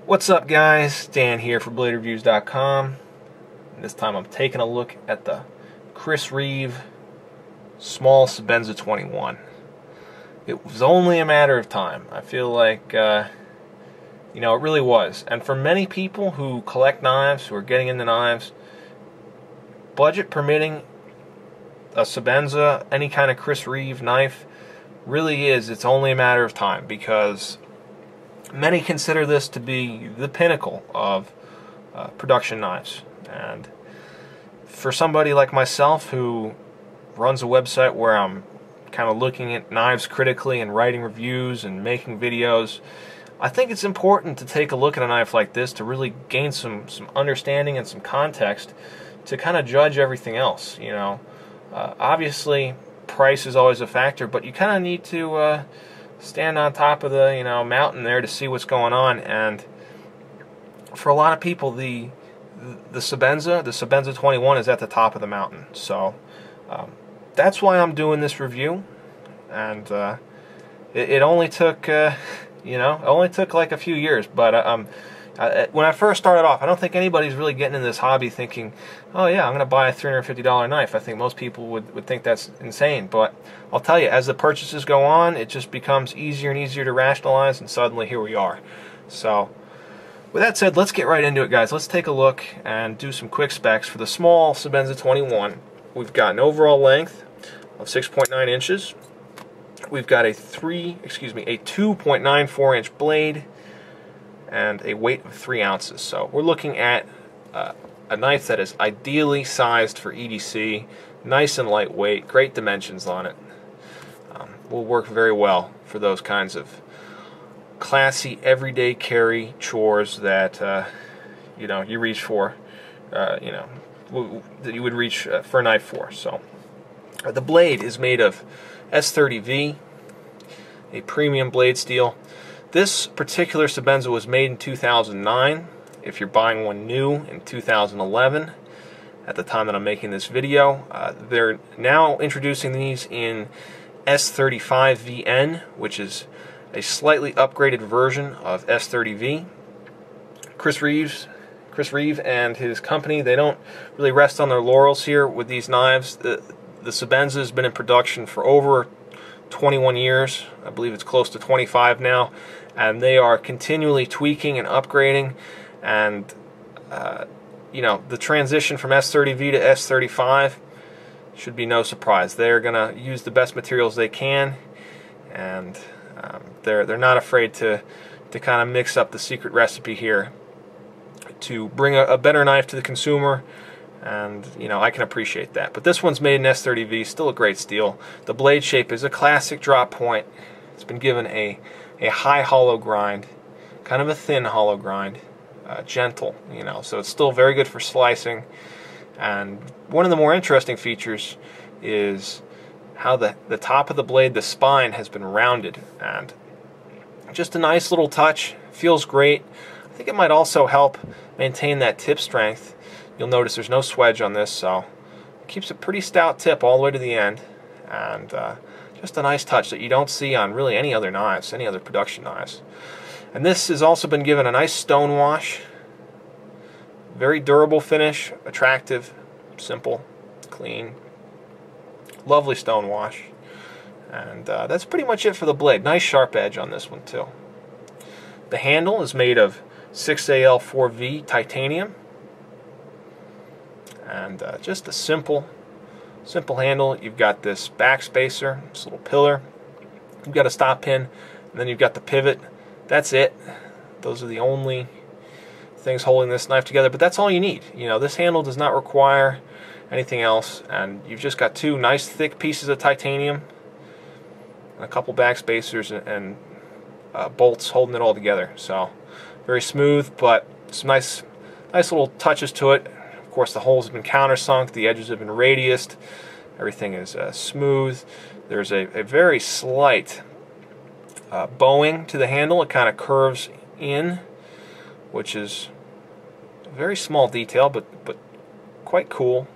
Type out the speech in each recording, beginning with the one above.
What's up, guys? Dan here for BladeReviews.com. This time I'm taking a look at the Reeve small Sebenza 21. It was only a matter of time. I feel like, it really was. And for many people who collect knives, who are getting into knives, budget permitting, a Sebenza, any kind of Reeve knife, really is, it's only a matter of time, because many consider this to be the pinnacle of production knives. And for somebody like myself who runs a website where I'm kind of looking at knives critically and writing reviews and making videos, I think it's important to take a look at a knife like this to really gain some understanding and some context to kind of judge everything else. Obviously price is always a factor, but you kind of need to stand on top of the mountain there to see what's going on. And for a lot of people, the Sebenza 21 is at the top of the mountain. So that's why I'm doing this review. And it only took like a few years, but when I first started off, I don't think anybody's really getting in this hobby thinking, oh yeah, I'm going to buy a $350 knife. I think most people would think that's insane. But I'll tell you, as the purchases go on, it just becomes easier and easier to rationalize, and suddenly here we are. So with that said, let's get right into it, guys. Let's take a look and do some quick specs for the small Sebenza 21. We've got an overall length of 6.9 inches. We've got a 2.94 inch blade and a weight of 3 ounces. So we're looking at a knife that is ideally sized for EDC, nice and lightweight, great dimensions on it. Will work very well for those kinds of classy everyday carry chores that you reach for, that you would reach for a knife for. So the blade is made of S30V, a premium blade steel. This particular Sebenza was made in 2009. If you're buying one new in 2011, at the time that I'm making this video, they're now introducing these in S35VN, which is a slightly upgraded version of S30V. Chris Reeve and his company, they don't really rest on their laurels here with these knives. The Sebenza has been in production for over 21 years. I believe it's close to 25 now, and they are continually tweaking and upgrading. And the transition from S30V to S35 should be no surprise. They're gonna use the best materials they can, and they're not afraid to kind of mix up the secret recipe here to bring a better knife to the consumer. And I can appreciate that. But this one's made in S30V, still a great steel. The blade shape is a classic drop point. It's been given a high hollow grind, kind of a thin hollow grind, gentle, so it's still very good for slicing. And one of the more interesting features is how the top of the blade, the spine, has been rounded, and just a nice little touch. Feels great. I think it might also help maintain that tip strength. You'll notice there's no swedge on this, so it keeps a pretty stout tip all the way to the end, and just a nice touch that you don't see on really any other knives, any other production knives. And this has also been given a nice stone wash. Very durable finish, attractive, simple, clean, lovely stone wash. And that's pretty much it for the blade. Nice sharp edge on this one too. The handle is made of 6AL4V titanium. And just a simple handle. You've got this back spacer, this little pillar. You've got a stop pin, and then you've got the pivot. That's it. Those are the only things holding this knife together, but that's all you need. This handle does not require anything else, and you've just got two nice thick pieces of titanium, a couple back spacers, and bolts holding it all together. So very smooth, but some nice little touches to it. Of course, the holes have been countersunk, the edges have been radiused, everything is smooth. There's a very slight bowing to the handle. It kind of curves in, which is a very small detail, but quite cool,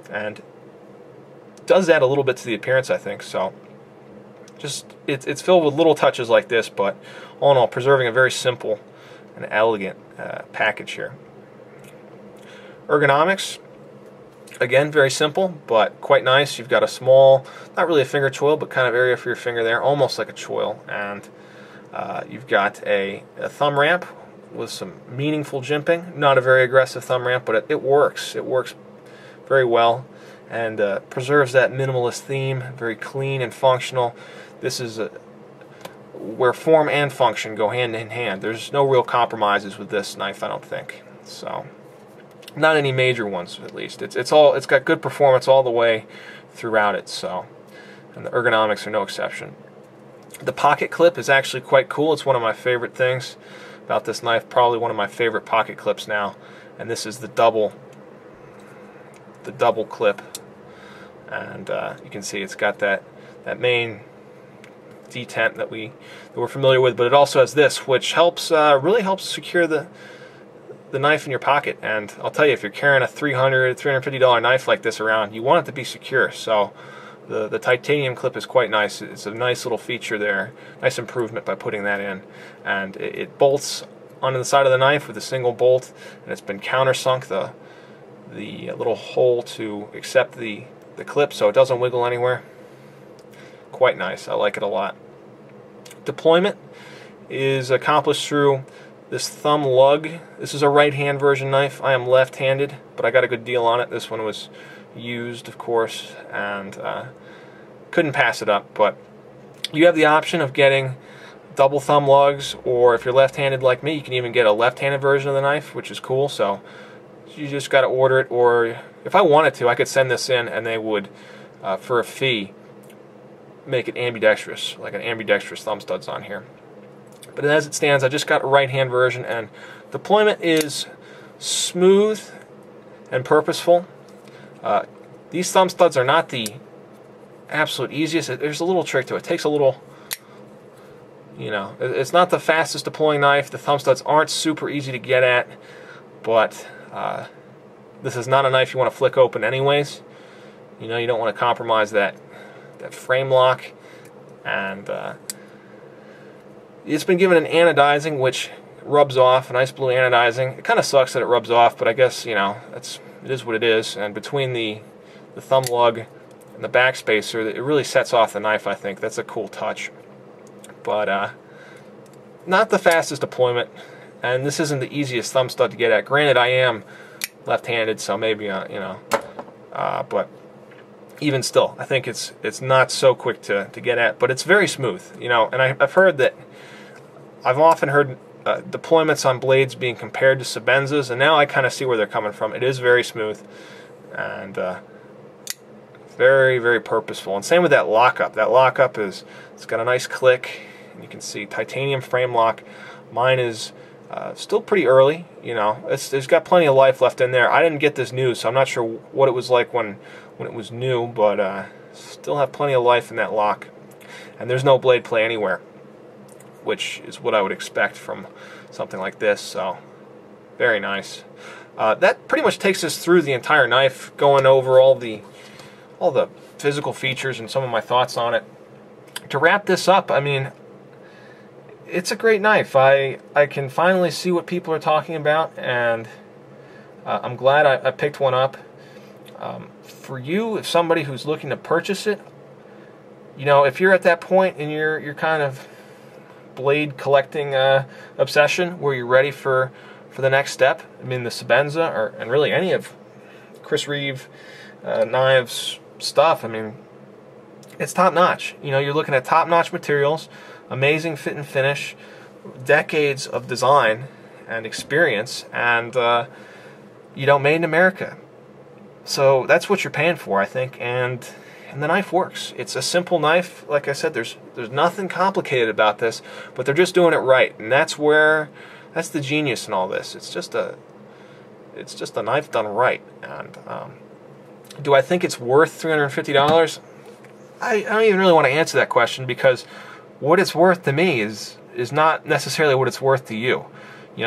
and does add a little bit to the appearance, I think. So just it's filled with little touches like this, but all in all, preserving a very simple an elegant package here. Ergonomics, again, very simple, but quite nice. You've got a small, not really a finger choil, but kind of area for your finger there, almost like a choil. And you've got a thumb ramp with some meaningful jimping. Not a very aggressive thumb ramp, but it works. It works very well and preserves that minimalist theme, very clean and functional. This is where form and function go hand in hand. There's no real compromises with this knife, I don't think. So, not any major ones, at least. It's got good performance all the way throughout it. So, and the ergonomics are no exception. The pocket clip is actually quite cool. It's one of my favorite things about this knife. Probably one of my favorite pocket clips now. And this is the double clip, and you can see it's got that main detent that we're familiar with, but it also has this, which helps really helps secure the knife in your pocket. And I'll tell you, if you're carrying a $350 knife like this around, you want it to be secure. So the titanium clip is quite nice. It's a nice little feature there, nice improvement by putting that in, and it bolts onto the side of the knife with a single bolt, and it's been countersunk the little hole to accept the clip, so it doesn't wiggle anywhere. Quite nice. I like it a lot. Deployment is accomplished through this thumb lug. This is a right-hand version knife. I am left-handed, but I got a good deal on it. This one was used, of course, and couldn't pass it up. But you have the option of getting double thumb lugs, or if you're left-handed like me, you can even get a left-handed version of the knife, which is cool. So you just got to order it, or if I wanted to, I could send this in and they would, for a fee, make it ambidextrous, like an ambidextrous thumb studs on here. But as it stands, I just got a right-hand version, and deployment is smooth and purposeful. These thumb studs are not the absolute easiest. There's a little trick to it. It takes a little, it's not the fastest deploying knife. The thumb studs aren't super easy to get at, but this is not a knife you want to flick open anyways. You don't want to compromise that frame lock, and it's been given an anodizing, which rubs off, a nice blue anodizing. It kind of sucks that it rubs off, but I guess it is what it is. And between the thumb lug and the backspacer, it really sets off the knife. I think that's a cool touch, but not the fastest deployment, and this isn't the easiest thumb stud to get at. Granted, I am left-handed, so maybe but even still, I think it's not so quick to get at, but it's very smooth, and I've often heard deployments on blades being compared to Sebenzas, and now I kind of see where they're coming from. It is very smooth and very, very purposeful, and same with that lockup. That lockup it's got a nice click, and you can see titanium frame lock. Mine is still pretty early, There's got plenty of life left in there. I didn't get this new, so I'm not sure what it was like when it was new, but still have plenty of life in that lock. And there's no blade play anywhere, which is what I would expect from something like this. So very nice. That pretty much takes us through the entire knife, going over all the physical features and some of my thoughts on it. To wrap this up, I mean, it's a great knife. I can finally see what people are talking about, and I'm glad I picked one up. For you, if somebody who's looking to purchase it, if you're at that point in your kind of blade collecting obsession where you're ready for the next step, I mean, the Sebenza, and really any of Chris Reeve knives stuff, I mean, it's top-notch. You're looking at top-notch materials, amazing fit and finish, decades of design and experience, and made in America. So that's what you're paying for, I think, and the knife works. It's a simple knife. Like I said, there's nothing complicated about this, but they're just doing it right, and that's the genius in all this. It's just a knife done right. And do I think it's worth $350? I don't even really want to answer that question, because what it's worth to me is not necessarily what it's worth to you.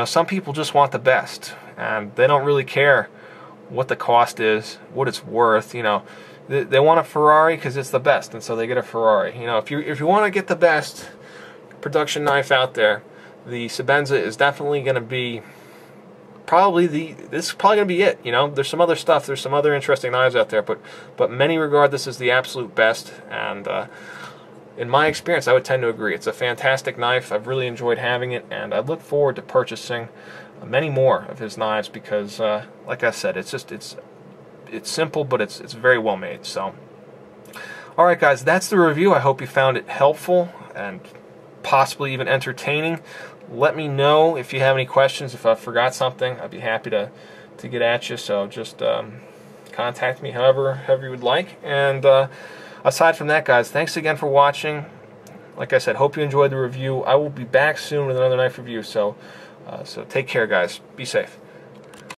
Some people just want the best, and they don't really care what the cost is, what it's worth. They want a Ferrari because it's the best, and so they get a Ferrari. If you want to get the best production knife out there, the Sebenza is definitely going to be this is probably going to be it. You know, there's some other stuff, there's some other interesting knives out there, but many regard this as the absolute best, and in my experience, I would tend to agree. It's a fantastic knife. I've really enjoyed having it, and I look forward to purchasing many more of his knives because, like I said, it's simple, but it's very well made. So, all right, guys, that's the review. I hope you found it helpful and possibly even entertaining. Let me know if you have any questions. If I forgot something, I'd be happy to get at you. So just contact me however you would like. And aside from that, guys, thanks again for watching. Like I said, hope you enjoyed the review. I will be back soon with another knife review. So take care, guys. Be safe.